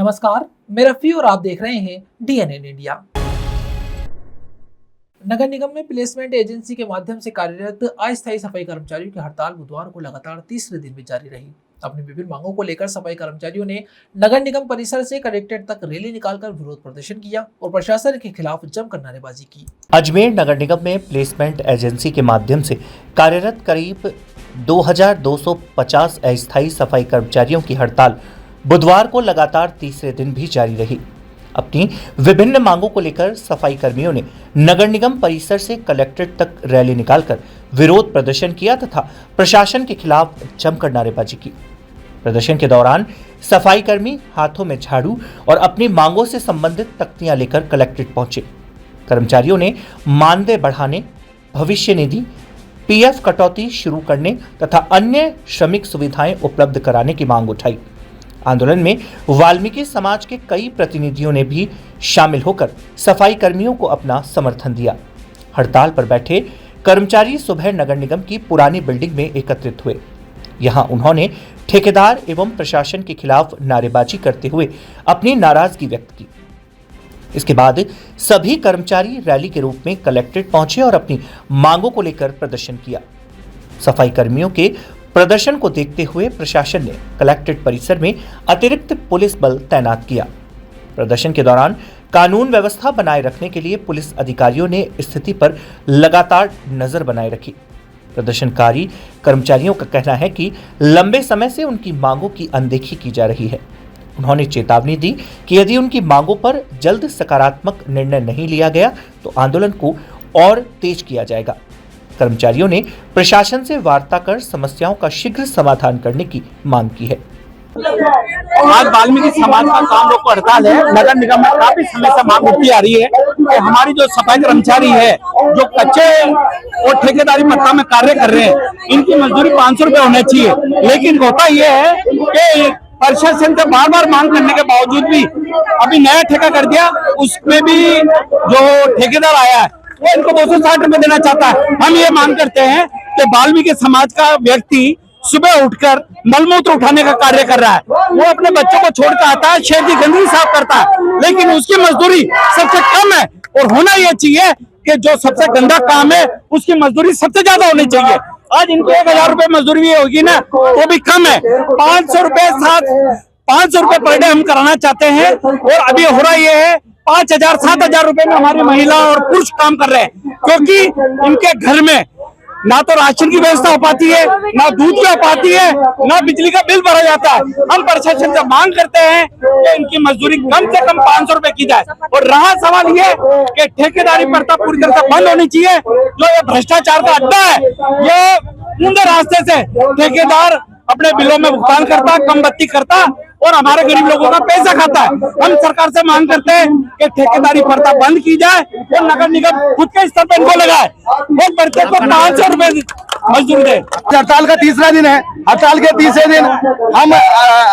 नमस्कार, मैं रफी और आप देख रहे हैं DNN इंडिया। नगर निगम में प्लेसमेंट एजेंसी के माध्यम से कार्यरत अस्थायी सफाई कर्मचारियों की हड़ताल बुधवार को लगातार तीसरे दिन भी जारी रही। अपनी विभिन्न मांगों को लेकर सफाई कर्मचारियों ने नगर निगम परिसर से कलेक्ट्रेट तक रैली निकालकर विरोध प्रदर्शन किया और प्रशासन के खिलाफ जमकर नारेबाजी की। अजमेर नगर निगम में प्लेसमेंट एजेंसी के माध्यम से कार्यरत करीब 2250 अस्थायी सफाई कर्मचारियों की हड़ताल बुधवार को लगातार तीसरे दिन भी जारी रही। अपनी विभिन्न मांगों को लेकर सफाई कर्मियों ने नगर निगम परिसर से कलेक्ट्रेट तक रैली निकालकर विरोध प्रदर्शन किया तथा प्रशासन के खिलाफ जमकर नारेबाजी की। प्रदर्शन के दौरान सफाई कर्मी हाथों में झाड़ू और अपनी मांगों से संबंधित तख्तियां लेकर कलेक्ट्रेट पहुंचे। कर्मचारियों ने मानदेय बढ़ाने, भविष्य निधि, पीएफ कटौती शुरू करने तथा अन्य श्रमिक सुविधाएं उपलब्ध कराने की मांग उठाई। आंदोलन में वाल्मीकि समाज के कई प्रतिनिधियों ने भी शामिल होकर सफाई कर्मियों को अपना समर्थन दिया। हड़ताल पर बैठे कर्मचारी सुबह नगर निगम की पुरानी बिल्डिंग में एकत्रित हुए। यहां उन्होंने ठेकेदार एवं प्रशासन के खिलाफ नारेबाजी करते हुए अपनी नाराजगी व्यक्त की। इसके बाद सभी कर्मचारी रैली के रूप में कलेक्ट्रेट पहुंचे और अपनी मांगों को लेकर प्रदर्शन किया। सफाई कर्मियों के प्रदर्शन को देखते हुए प्रशासन ने कलेक्ट्रेट परिसर में अतिरिक्त पुलिस बल तैनात किया। प्रदर्शन के दौरान कानून व्यवस्था बनाए रखने के लिए पुलिस अधिकारियों ने स्थिति पर लगातार नजर बनाए रखी। प्रदर्शनकारी कर्मचारियों का कहना है कि लंबे समय से उनकी मांगों की अनदेखी की जा रही है। उन्होंने चेतावनी दी कि यदि उनकी मांगों पर जल्द सकारात्मक निर्णय नहीं लिया गया तो आंदोलन को और तेज किया जाएगा। कर्मचारियों ने प्रशासन से वार्ता कर समस्याओं का शीघ्र समाधान करने की मांग की है। आज वाल्मीकि समाज का काम रोको हड़ताल है। नगर निगम में काफी समय से मांग उठती आ रही है कि हमारी जो सफाई कर्मचारी है, जो कच्चे और ठेकेदारी भत्ता में कार्य कर रहे हैं, इनकी मजदूरी 500 रुपए होना चाहिए। लेकिन होता यह है कि प्रशासन से बार बार मांग करने के बावजूद भी अभी नया ठेका कर दिया। उसमें भी जो ठेकेदार आया है वो इनको 260 रुपए देना चाहता है। हम ये मांग करते हैं कि वाल्मीकि समाज का व्यक्ति सुबह उठकर मलमूत्र उठाने का कार्य कर रहा है, वो अपने बच्चों को छोड़कर आता है, शहर की गंदगी साफ करता है, लेकिन उसकी मजदूरी सबसे कम है। और होना यह चाहिए कि जो सबसे गंदा काम है उसकी मजदूरी सबसे ज्यादा होनी चाहिए। आज इनको 1000 रुपए मजदूरी भी होगी ना, वो भी कम है। 500 रुपए पर डे हम कराना चाहते हैं और अभी हो रहा ये है 5000 7000 रुपए में हमारी महिला और पुरुष काम कर रहे हैं, क्योंकि इनके घर में ना तो राशन की व्यवस्था हो पाती है, ना दूध की हो पाती है, ना बिजली का बिल भरा जाता है। हम प्रशासन से मांग करते हैं कि इनकी मजदूरी कम से कम 500 रुपए की जाए। और रहा सवाल ये कि ठेकेदारी प्रथा पूरी तरह से बंद होनी चाहिए। जो ये भ्रष्टाचार का अड्डा है, ये ऊंधे रास्ते से ठेकेदार अपने बिलों में भुगतान करता, कम बत्ती करता और हमारे गरीब लोगों का पैसा खाता है। हम सरकार से मांग करते हैं कि ठेकेदारी प्रथा बंद की जाए और नगर निगम खुद के स्तर पर इनको लगाए और प्रत्येक को 500 रुपए मजदूर दे। हड़ताल का तीसरा दिन है। हड़ताल के तीसरे दिन हम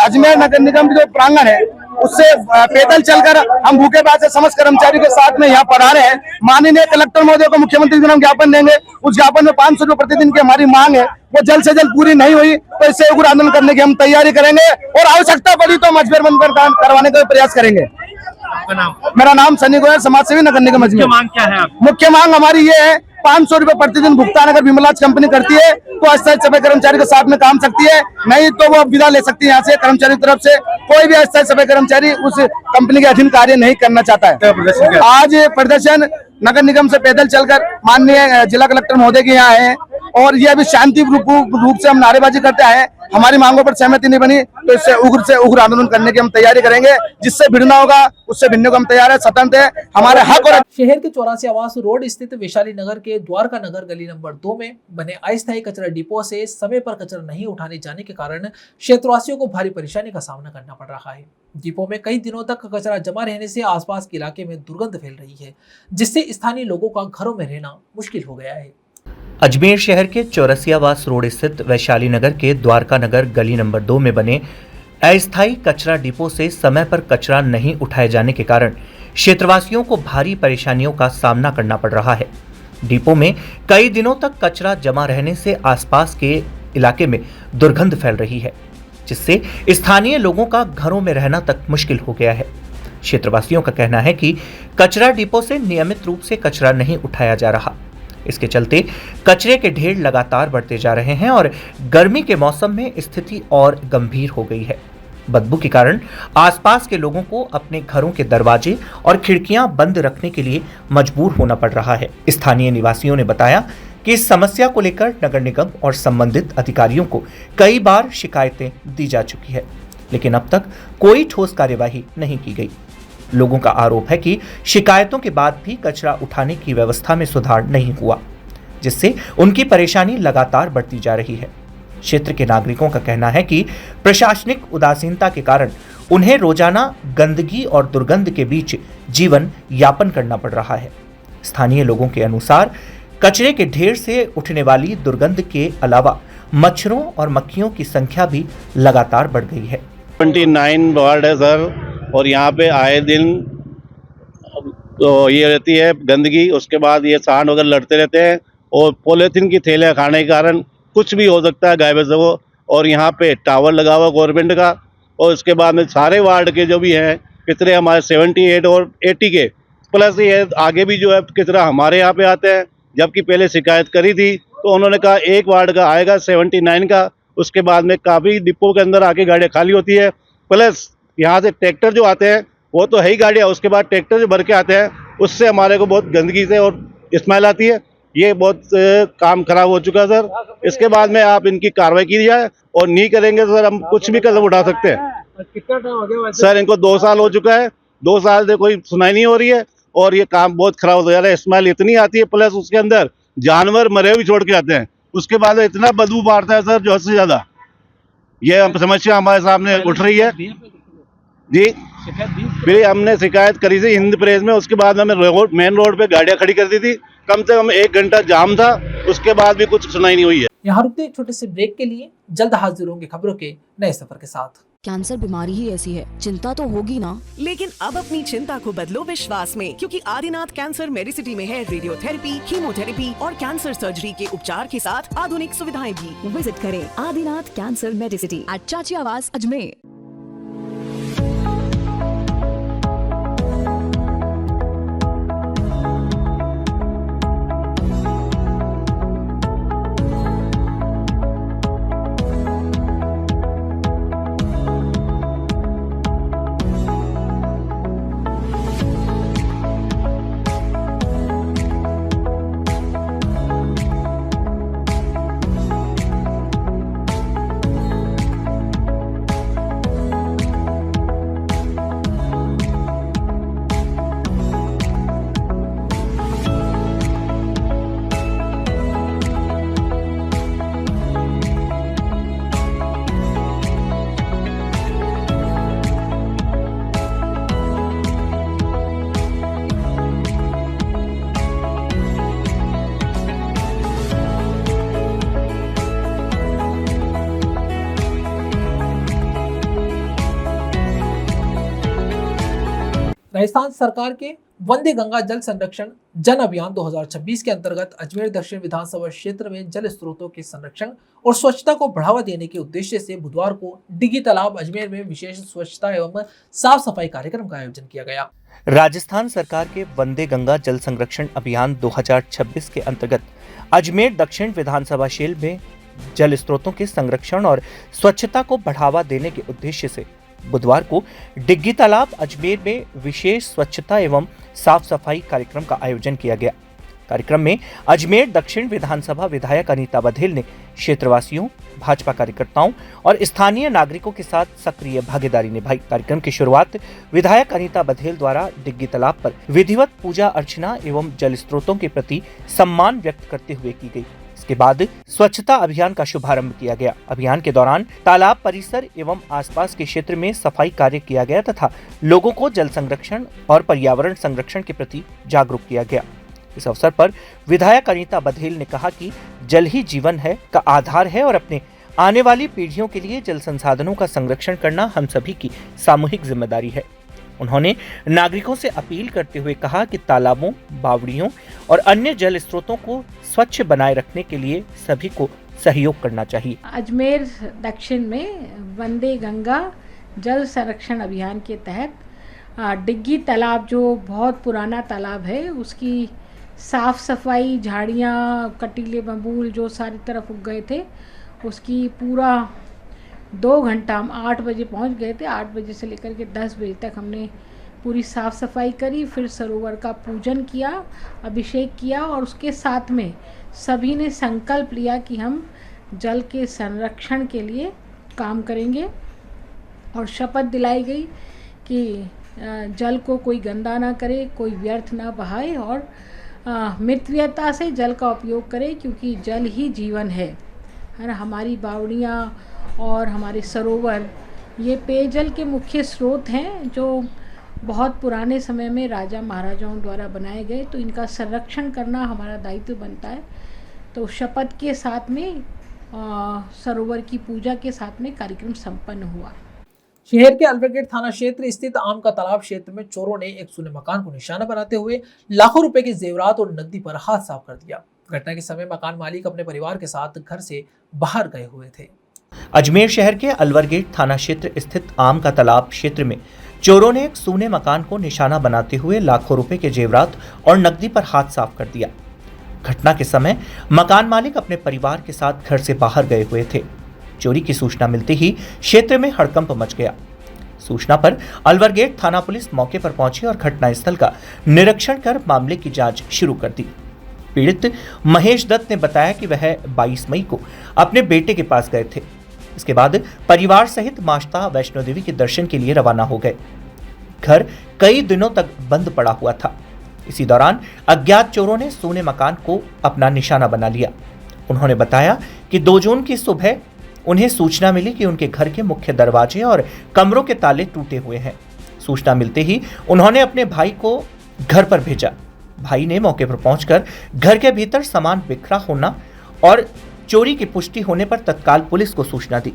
अजमेर नगर निगम जो प्रांगण है उससे पैदल चलकर हम भूखे प्यासे से समस्त कर्मचारी के साथ में यहाँ पढ़ा रहे हैं। माननीय कलेक्टर महोदय को मुख्यमंत्री जी हम ज्ञापन देंगे। उस ज्ञापन में 500 रुपए प्रतिदिन की हमारी मांग है, वो जल्द से जल्द पूरी नहीं हुई तो इससे उग्र आंदोलन करने की हम तैयारी करेंगे और आवश्यकता पड़ी तो हम अजमेर बंद करवाने का प्रयास करेंगे। मेरा नाम सनी गोयल, समाज सेवी नगर निगम अजमेर। मांग क्या है? मुख्य मांग हमारी ये है 500 रुपए प्रतिदिन भुगतान अगर विमलाज कंपनी करती है तो अस्थायी सफाई कर्मचारी के साथ में काम सकती है, नहीं तो वो विदा ले सकती है। यहाँ से कर्मचारी की तरफ से कोई भी अस्थायी सफाई कर्मचारी उस कंपनी के अधीन कार्य नहीं करना चाहता है। आज प्रदर्शन नगर निगम से पैदल चलकर माननीय जिला कलेक्टर महोदय के यहाँ आए हैं और ये अभी शांति रूप से हम नारेबाजी करते आए। हमारी मांगों पर सहमति नहीं बनी तो इससे उग्र आंदोलन करने की हम तैयारी करेंगे। जिससे भिड़ना होगा उससे भिड़ने को हम तैयार है, स्वतंत्र है। हमारे हक और शहर के 84 आवास रोड स्थित वैशाली नगर के द्वारका नगर गली नंबर 2 में बने अस्थायी कचरा डिपो से समय पर कचरा नहीं उठाने जाने के कारण क्षेत्रवासियों को भारी परेशानी का सामना करना पड़ रहा है। डिपो में कई दिनों तक कचरा जमा रहने से आसपास के इलाके में दुर्गंध फैल रही है, जिससे स्थानीय लोगों का घरों में रहना मुश्किल हो गया है। अजमेर शहर के 84 आवास रोड स्थित वैशाली नगर के द्वारका नगर गली नंबर 2 में बने अस्थायी कचरा डिपो से समय पर कचरा नहीं उठाए जाने के कारण क्षेत्रवासियों को भारी परेशानियों का सामना करना पड़ रहा है। डिपो में कई दिनों तक कचरा जमा रहने से आसपास के इलाके में दुर्गंध फैल रही है। जिससे स्थानीय लोगों का घरों में रहना तक मुश्किल हो गया है। क्षेत्रवासियों का कहना है कि कचरा डिपो से नियमित रूप से कचरा नहीं उठाया जा रहा। इसके चलते कचरे के ढेर लगातार बढ़ते जा रहे हैं और गर्मी के मौसम में स्थिति और गंभीर हो गई है। बदबू के कारण आसपास के लोगों को अपने घरों के दरवाजे और खिड़कियां बंद रखने के लिए मजबूर होना पड़ रहा है। स्थानीय निवासियों ने बताया कि इस समस्या को लेकर नगर निगम और संबंधित अधिकारियों को कई बार शिकायतें दी जा चुकी है, लेकिन अब तक कोई ठोस कार्यवाही नहीं की गई। लोगों का आरोप है कि शिकायतों के बाद भी कचरा उठाने की व्यवस्था में सुधार नहीं हुआ, जिससे उनकी परेशानी लगातार बढ़ती जा रही है। क्षेत्र के नागरिकों का कहना है कि प्रशासनिक उदासीनता के कारण उन्हें रोजाना गंदगी और दुर्गंध के बीच जीवन यापन करना पड़ रहा है। स्थानीय लोगों के अनुसार कचरे के ढेर से उठने वाली दुर्गंध के अलावा मच्छरों और मक्खियों की संख्या भी लगातार बढ़ गई है। 29 वार्ड है सर, और यहाँ पे आए दिन तो ये रहती है गंदगी, उसके बाद ये सांड वगैरह लड़ते रहते हैं और पॉलीथीन की थैलियाँ खाने के कारण कुछ भी हो सकता है गाय भैंसों को। और यहाँ पे टावर लगा हुआ गवर्नमेंट का, और उसके बाद में सारे वार्ड के जो भी हैं किचरे हमारे 78 और 80 के प्लस ये आगे भी जो है किचरा हमारे यहाँ पे आते हैं। जबकि पहले शिकायत करी थी तो उन्होंने कहा एक वार्ड का आएगा 79 का, उसके बाद में काफ़ी डिपो के अंदर आके गाड़ियाँ खाली होती है। प्लस यहाँ से ट्रैक्टर जो आते हैं वो तो है ही गाड़ियाँ, उसके बाद ट्रैक्टर जो भर के आते हैं उससे हमारे को बहुत गंदगी से और स्मेल आती है। ये बहुत काम खराब हो चुका है सर। इसके बाद में आप इनकी कार्रवाई की जाए, और नहीं करेंगे तो सर हम कुछ भी कदम उठा सकते हैं। कितना टाइम हो गया सर इनको 2 साल हो चुका है, 2 साल से कोई सुनाई नहीं हो रही है और ये काम बहुत खराब हो जा रहा है। स्मेल इतनी आती है, प्लस उसके अंदर जानवर मरे हुए छोड़ के आते हैं, उसके बाद इतना बदबू मारता है सर जो हद से ज्यादा। ये समस्या हमारे सामने उठ रही है जी। फिर हमने शिकायत करी थी हिंद प्रेस में, उसके बाद हमें मेन रोड पे गाड़ियां खड़ी कर दी थी, कम से कम 1 घंटा जाम था, उसके बाद भी कुछ सुनाई नहीं हुई है। यहाँ रुकते एक छोटे से ब्रेक के लिए, जल्द हाजिर होंगे खबरों के नए सफर के साथ। कैंसर बीमारी ही ऐसी है, चिंता तो होगी ना। लेकिन अब अपनी चिंता को बदलो विश्वास में, क्योंकि आदिनाथ कैंसर मेडिसिटी में है रेडियोथेरेपी, कीमोथेरेपी और कैंसर सर्जरी के उपचार के साथ आधुनिक सुविधाएं भी। विजिट करें आदिनाथ कैंसर मेडिसिटी एट चाची आवास अजमेर। राजस्थान सरकार के वंदे गंगा जल संरक्षण जन अभियान 2026 के अंतर्गत अजमेर दक्षिण विधानसभा क्षेत्र में जल स्रोतों के संरक्षण और स्वच्छता को बढ़ावा देने के उद्देश्य से बुधवार को डिग्गी तालाब अजमेर में विशेष स्वच्छता एवं साफ सफाई कार्यक्रम का आयोजन किया गया। राजस्थान सरकार के वंदे गंगा जल संरक्षण अभियान 2026 के अंतर्गत अजमेर दक्षिण विधानसभा क्षेत्र में जल स्रोतों के संरक्षण और स्वच्छता को बढ़ावा देने के उद्देश्य से बुधवार को डिग्गी तालाब अजमेर में विशेष स्वच्छता एवं साफ सफाई कार्यक्रम का आयोजन किया गया। कार्यक्रम में अजमेर दक्षिण विधानसभा विधायक अनीता बघेल ने क्षेत्रवासियों, भाजपा कार्यकर्ताओं और स्थानीय नागरिकों के साथ सक्रिय भागीदारी निभाई। कार्यक्रम की शुरुआत विधायक अनीता बघेल द्वारा डिग्गी तालाब पर विधिवत पूजा अर्चना एवं जल स्रोतों के प्रति सम्मान व्यक्त करते हुए की गई। इसके बाद स्वच्छता अभियान का शुभारंभ किया गया। अभियान के दौरान तालाब परिसर एवं आसपास के क्षेत्र में सफाई कार्य किया गया तथा लोगों को जल संरक्षण और पर्यावरण संरक्षण के प्रति जागरूक किया गया। इस अवसर पर विधायक अनीता बघेल ने कहा कि जल ही जीवन है का आधार है और अपने आने वाली पीढ़ियों के लिए जल संसाधनों का संरक्षण करना हम सभी की सामूहिक जिम्मेदारी है। उन्होंने नागरिकों से अपील करते हुए कहा कि तालाबों, बावड़ियों और अन्य जल स्रोतों को स्वच्छ बनाए रखने के लिए सभी को सहयोग करना चाहिए। अजमेर दक्षिण में वंदे गंगा जल संरक्षण अभियान के तहत डिग्गी तालाब, जो बहुत पुराना तालाब है, उसकी साफ़ सफाई, झाड़ियाँ, कटीले बबूल जो सारी तरफ उग गए थे, उसकी पूरा 2 घंटा, हम 8 बजे पहुंच गए थे। 8 बजे से लेकर के 10 बजे तक हमने पूरी साफ़ सफाई करी, फिर सरोवर का पूजन किया, अभिषेक किया और उसके साथ में सभी ने संकल्प लिया कि हम जल के संरक्षण के लिए काम करेंगे और शपथ दिलाई गई कि जल को कोई गंदा ना करे, कोई व्यर्थ ना बहाए और मितव्ययता से जल का उपयोग करे, क्योंकि जल ही जीवन है ना। हमारी बावड़ियाँ और हमारे सरोवर ये पेयजल के मुख्य स्रोत हैं, जो बहुत पुराने समय में राजा महाराजाओं द्वारा बनाए गए, तो इनका संरक्षण करना हमारा दायित्व बनता है। तो शपथ के साथ में सरोवर की पूजा के साथ में कार्यक्रम संपन्न हुआ। शहर के अलवरगेट थाना क्षेत्र स्थित आम का तालाब क्षेत्र में चोरों ने एक सूने मकान को निशाना बनाते हुए लाखों रुपए के जेवरात और नकदी पर हाथ साफ कर दिया। घटना के समय मकान मालिक अपने परिवार के साथ घर से बाहर गए हुए थे। अजमेर शहर के अलवरगेट थाना क्षेत्र स्थित आम का तालाब क्षेत्र में चोरों ने एक सूने मकान को निशाना बनाते हुए लाखों रुपए के जेवरात और नकदी पर हाथ साफ कर दिया। घटना के समय मकान मालिक अपने परिवार के साथ घर से बाहर गए हुए थे। चोरी की सूचना मिलते ही क्षेत्र में हड़कंप मच गया। सूचना पर अलवरगेट थाना पुलिस मौके पर पहुंची और घटनास्थल का निरीक्षण कर मामले की जांच शुरू कर दी। पीड़ित महेश दत्त ने बताया कि वह 22 मई को अपने बेटे के पास गए थे। इसके बाद परिवार सहित माता वैष्णो देवी के दर्शन के लिए रवाना हो गए। घर कई दिनों तक बंद पड़ा हुआ था। इसी दौरान अज्ञात चोरों ने सोने मकान को अपना निशाना बना लिया। उन्होंने बताया कि 2 जून की सुबह उन्हें सूचना मिली कि उनके घर के मुख्य दरवाजे और कमरों के ताले टूटे हुए हैं। सूचना मिलते ही उन्होंने अपने भाई को घर पर भेजा। भाई ने मौके पर पहुंचकर घर के भीतर सामान बिखरा होना और चोरी की पुष्टि होने पर तत्काल पुलिस को सूचना दी।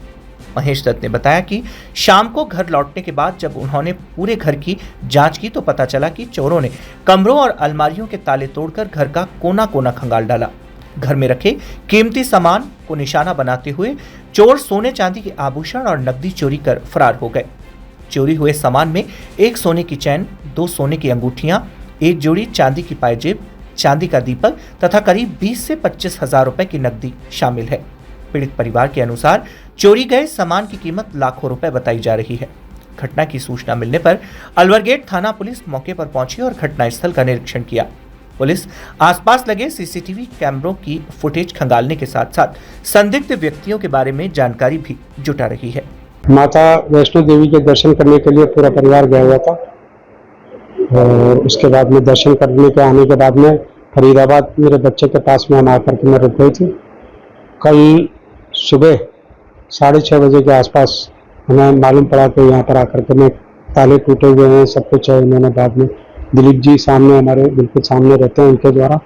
महेश दत्त ने बताया कि शाम को घर लौटने के बाद जब उन्होंने पूरे घर की जांच की तो पता चला कि चोरों ने कमरों और अलमारियों के ताले तोड़कर घर का कोना कोना खंगाल डाला। घर में रखे कीमती सामान को निशाना बनाते हुए चोर सोने चांदी के आभूषण और नकदी चोरी कर फरार हो गए। चोरी हुए सामान में 1 सोने की चैन, 2 सोने की अंगूठियां, 1 जोड़ी चांदी की पायजेब, चांदी का दीपक तथा करीब 20 से 25 हजार रुपए की नकदी शामिल है। पीड़ित परिवार के अनुसार चोरी गए सामान की कीमत लाखों रुपए बताई जा रही है। घटना की सूचना मिलने पर अलवरगेट थाना पुलिस मौके पर पहुंची और घटनास्थल का निरीक्षण किया। पुलिस आसपास लगे सीसीटीवी कैमरों की फुटेज खंगालने के साथ साथ संदिग्ध व्यक्तियों के बारे में जानकारी भी जुटा रही है। माता वैष्णो देवी के दर्शन करने के लिए पूरा परिवार गया हुआ था और उसके बाद में दर्शन करने के आने के बाद में फरीदाबाद मेरे बच्चे के पास में हम आकर के मैं रुक गई थी। कल सुबह 6:30 बजे के आसपास हमें मालूम पड़ा कि यहाँ पर आकर के मैं ताले टूटे हुए हैं, सब कुछ है। उन्होंने बाद में दिलीप जी सामने, हमारे बिल्कुल सामने रहते हैं, उनके द्वारा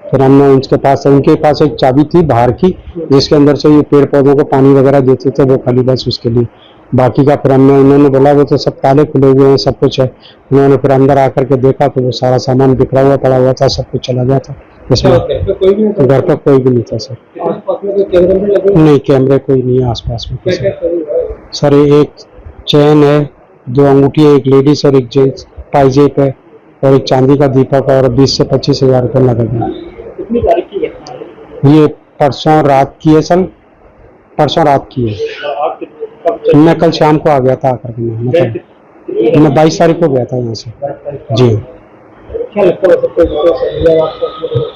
फिर हमने उनके पास एक चाबी थी बाहर की, जिसके अंदर से ये पेड़ पौधों को पानी वगैरह देते थे, वो खाली बस उसके लिए। बाकी का फिर उन्होंने बोला वो तो सब ताले खुले हुए हैं, सब कुछ है। उन्होंने फिर अंदर आकर के देखा तो वो सारा सामान बिखरा हुआ पड़ा हुआ था, सब कुछ चला गया था। इसमें घर पर कोई भी नहीं था सर। नहीं, कैमरे कोई नहीं है आसपास में। सर एक चैन है, 2 अंगूठी है, एक लेडीज और एक जेंट्स, पायजेब है और एक चांदी का दीपक और 20 से 25 हजार रुपये नकद है। कितनी तारीख की घटना है? ये परसों रात की है सर, परसों रात की है। मैं कल शाम को आ गया था आकर के। मैं 22 तारीख को गया था यहाँ से। जी क्या लगता है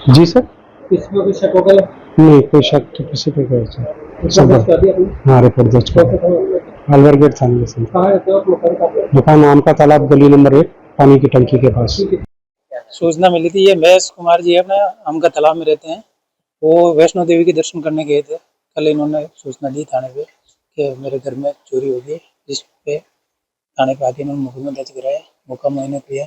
जी सर? इसमें कोई शक होगा? नहीं, कोई शक तो किसी पे कोई सर। हाँ, रिपोर्ट दर्ज कर अलवरगेट थाने से। दुकान आम का तालाब, गली नंबर 1, पानी की टंकी के पास। सूचना मिली थी, ये महेश कुमार जी है, अपने आम का तालाब में रहते हैं। वो वैष्णो देवी के दर्शन करने गए थे। कल इन्होंने सूचना दी थाने पे कि मेरे घर में चोरी हो गई, जिस पे थाने पे आके इन्होंने मुकदमा दर्ज कराया। मुकदमा इन्होंने किया,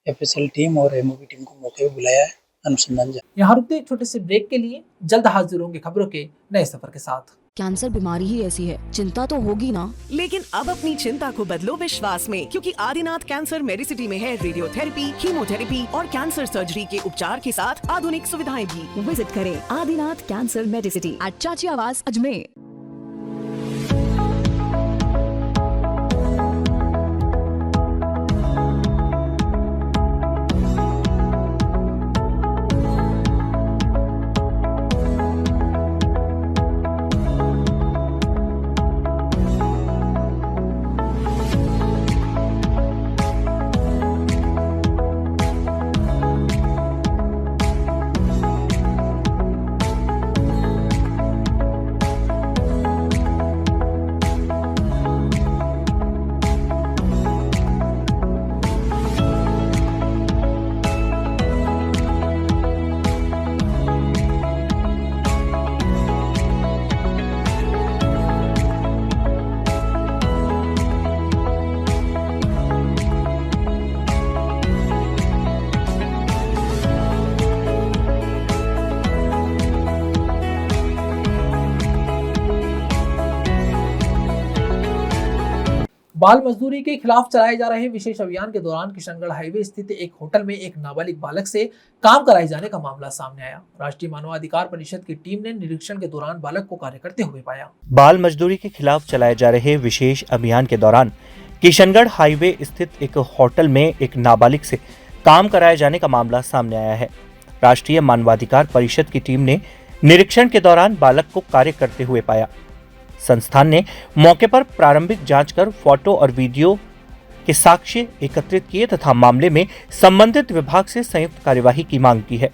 एफएसएल टीम और एमओबी टीम को मौके पे बुलाया है, अनुसंधान जारी। यहाँ रुकते एक छोटे से ब्रेक के लिए, जल्द हाजिर होंगे खबरों के नए सफर के साथ। कैंसर बीमारी ही ऐसी है, चिंता तो होगी ना। लेकिन अब अपनी चिंता को बदलो विश्वास में, क्योंकि आदिनाथ कैंसर मेडिसिटी में है रेडियोथेरेपी, कीमोथेरेपी और कैंसर सर्जरी के उपचार के साथ आधुनिक सुविधाएं भी। विजिट करें आदिनाथ कैंसर मेडिसिटी एट चाची आवास अजमेर। बाल मजदूरी के खिलाफ चलाए जा रहे विशेष अभियान के दौरान किशनगढ़ हाईवे स्थित एक होटल में एक नाबालिग बालक से काम कराए जाने का मामला सामने आया। राष्ट्रीय मानवाधिकार परिषद की टीम ने निरीक्षण के दौरान बालक को कार्य करते हुए पाया। बाल मजदूरी के खिलाफ चलाए जा रहे विशेष अभियान के दौरान किशनगढ़ हाईवे स्थित एक होटल में एक नाबालिग से काम कराए जाने का मामला सामने आया है। राष्ट्रीय मानवाधिकार परिषद की टीम ने निरीक्षण के दौरान बालक को कार्य करते हुए पाया। संस्थान ने मौके पर प्रारंभिक जांच कर फोटो और वीडियो के साक्ष्य एकत्रित किए तथा मामले में संबंधित विभाग से संयुक्त कार्यवाही की मांग की है।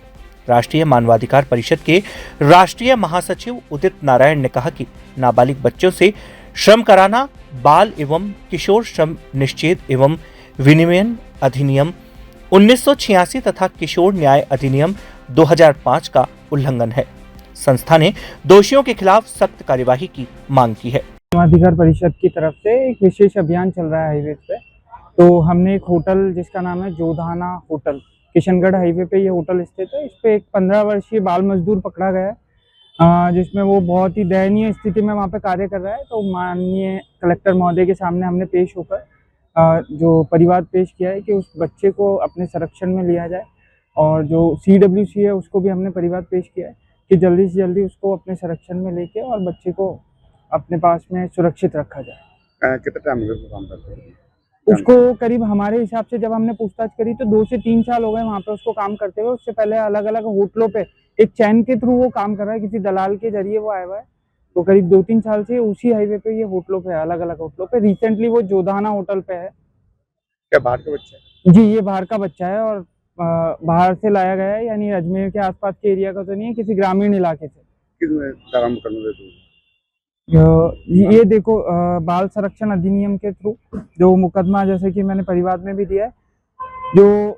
राष्ट्रीय मानवाधिकार परिषद के राष्ट्रीय महासचिव उदित नारायण ने कहा कि नाबालिग बच्चों से श्रम कराना बाल एवं किशोर श्रम निषेध एवं विनियमन अधिनियम 1986 तथा किशोर न्याय अधिनियम 2005 का उल्लंघन है। संस्था ने दोषियों के खिलाफ सख्त कार्यवाही की मांग की है। मानवाधिकार परिषद की तरफ से एक विशेष अभियान चल रहा है हाईवे पे, तो हमने एक होटल जिसका नाम है जोधाना होटल, किशनगढ़ हाईवे पे ये होटल स्थित है। इस पे एक 15 वर्षीय बाल मजदूर पकड़ा गया है, जिसमें वो बहुत ही दयनीय स्थिति में वहाँ पे कार्य कर रहा है। तो माननीय कलेक्टर महोदय के सामने हमने पेश होकर जो परिवाद पेश किया है कि उस बच्चे को अपने संरक्षण में लिया जाए, और जो CWC है उसको भी हमने परिवाद पेश किया है कि जल्दी से जल्दी उसको अपने संरक्षण में लेके और बच्चे को अपने पास में सुरक्षित रखा जाए। कितना टाइम काम करते हैं? उसको करीब हमारे हिसाब से जब हमने पूछताछ करी तो 2 से 3 साल हो गए वहाँ पे उसको काम करते हुए। उससे पहले अलग अलग होटलों पे एक चैन के थ्रू वो काम कर रहा है, किसी दलाल के जरिए वो आया हुआ है। तो करीब 2-3 साल से उसी हाईवे पे ये होटलों पे है, अलग अलग होटलों पे। रिसेंटली वो जोधाना होटल पे है। क्या बाहर का बच्चा है? जी, ये बाहर का बच्चा है और बाहर से लाया गया है, यानी अजमेर के आसपास के एरिया का तो नहीं है, किसी ग्रामीण इलाके से। किसमें काम करने देते? ये देखो, बाल संरक्षण अधिनियम के थ्रू जो मुकदमा, जैसे कि मैंने परिवाद में भी दिया है, जो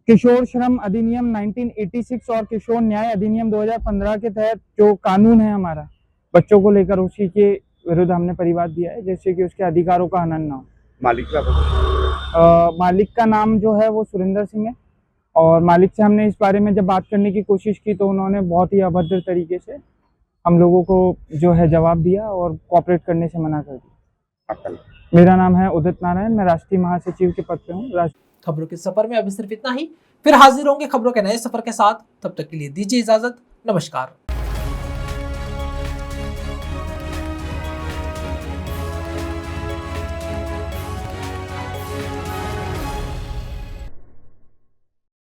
किशोर श्रम अधिनियम 1986 और किशोर न्याय अधिनियम 2015 के तहत जो कानून है हमारा बच्चों को लेकर, उसी के विरुद्ध हमने परिवाद दिया है, जैसे कि उसके अधिकारों का हनन न हो। मालिक का नाम जो है वो सुरेंद्र सिंह है, और मालिक से हमने इस बारे में जब बात करने की कोशिश की तो उन्होंने बहुत ही अभद्र तरीके से हम लोगों को जो है जवाब दिया और कोऑपरेट करने से मना कर दिया। मेरा नाम है उदित नारायण, मैं राष्ट्रीय महासचिव के पद पे हूँ। खबरों के सफर में अभी सिर्फ इतना ही, फिर हाजिर होंगे खबरों के नए सफर के साथ। तब तक के लिए दीजिए इजाजत, नमस्कार।